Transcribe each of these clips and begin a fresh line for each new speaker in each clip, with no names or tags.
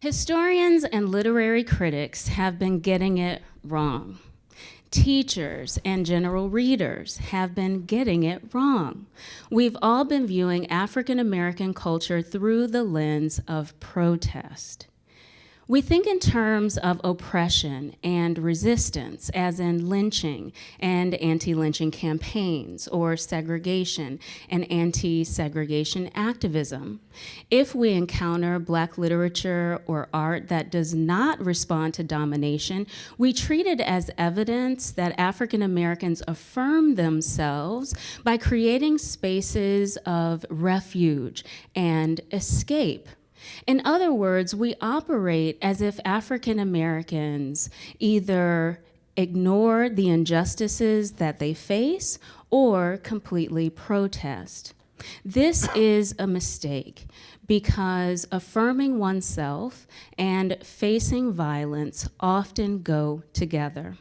Historians and literary critics have been getting it wrong. Teachers and general readers have been getting it wrong. We've all been viewing African American culture through the lens of protest. We think in terms of oppression and resistance, as in lynching and anti-lynching campaigns, or segregation and anti-segregation activism. If we encounter Black literature or art that does not respond to domination, we treat it as evidence that African Americans affirm themselves by creating spaces of refuge and escape. In other words, we operate as if African Americans either ignore the injustices that they face or completely protest. This is a mistake because affirming oneself and facing violence often go together.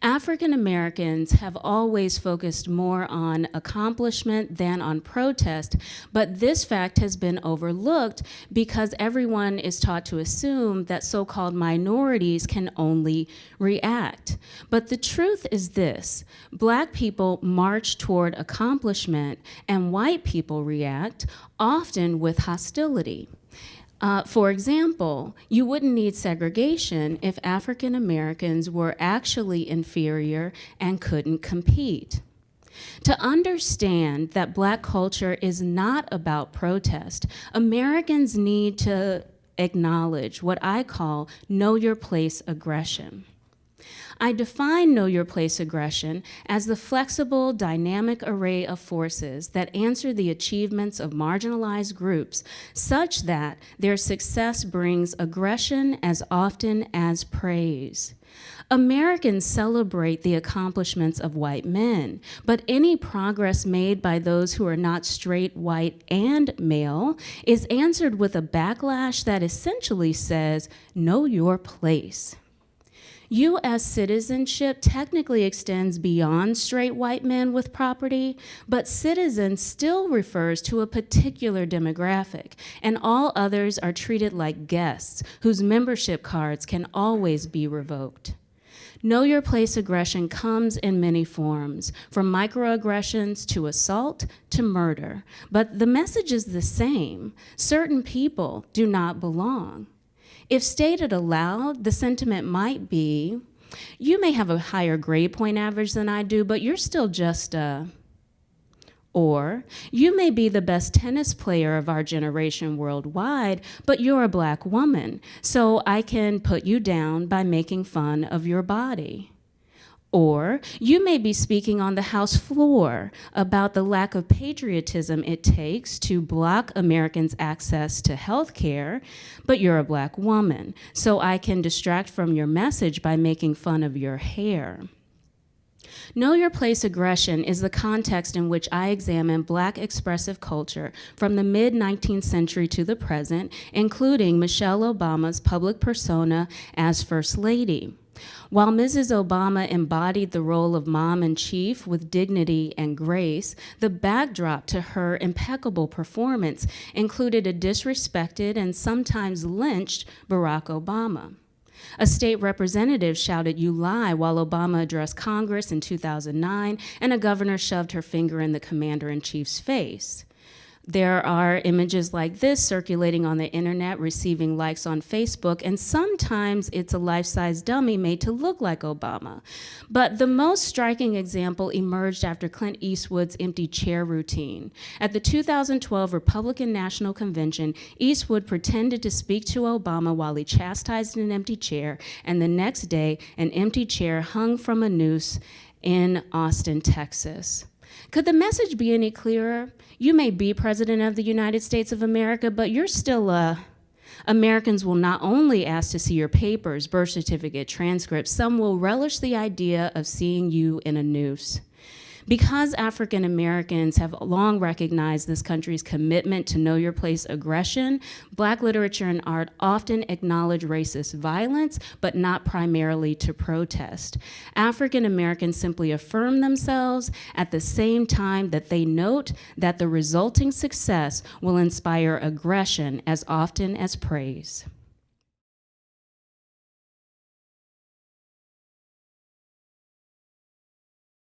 African Americans have always focused more on accomplishment than on protest, but this fact has been overlooked because everyone is taught to assume that so-called minorities can only react. But the truth is this: Black people march toward accomplishment and white people react, often with hostility. For example, you wouldn't need segregation if African Americans were actually inferior and couldn't compete. To understand that Black culture is not about protest, Americans need to acknowledge what I call know your place aggression. I define know your place aggression as the flexible, dynamic array of forces that answer the achievements of marginalized groups such that their success brings aggression as often as praise. Americans celebrate the accomplishments of white men, but any progress made by those who are not straight, white, and male is answered with a backlash that essentially says, know your place. U.S. citizenship technically extends beyond straight white men with property, but citizen still refers to a particular demographic, and all others are treated like guests whose membership cards can always be revoked. Know your place aggression comes in many forms, from microaggressions to assault to murder, but the message is the same: certain people do not belong. If stated aloud, the sentiment might be, you may have a higher grade point average than I do, but you're still just a. Or, you may be the best tennis player of our generation worldwide, but you're a Black woman, so I can put you down by making fun of your body. Or, you may be speaking on the House floor about the lack of patriotism it takes to block Americans' access to health care, but you're a Black woman, so I can distract from your message by making fun of your hair. Know your place aggression is the context in which I examine Black expressive culture from the mid-19th century to the present, including Michelle Obama's public persona as First Lady. While Mrs. Obama embodied the role of mom-in-chief with dignity and grace, the backdrop to her impeccable performance included a disrespected and sometimes lynched Barack Obama. A state representative shouted, "You lie," while Obama addressed Congress in 2009, and a governor shoved her finger in the commander-in-chief's face. There are images like this circulating on the internet, receiving likes on Facebook, and sometimes it's a life-size dummy made to look like Obama. But the most striking example emerged after Clint Eastwood's empty chair routine. At the 2012 Republican National Convention, Eastwood pretended to speak to Obama while he chastised an empty chair, and the next day, an empty chair hung from a noose in Austin, Texas. Could the message be any clearer? You may be President of the United States of America, but you're still Americans will not only ask to see your papers, birth certificate, transcripts, some will relish the idea of seeing you in a noose. Because African Americans have long recognized this country's commitment to know your place aggression, Black literature and art often acknowledge racist violence, but not primarily to protest. African Americans simply affirm themselves at the same time that they note that the resulting success will inspire aggression as often as praise.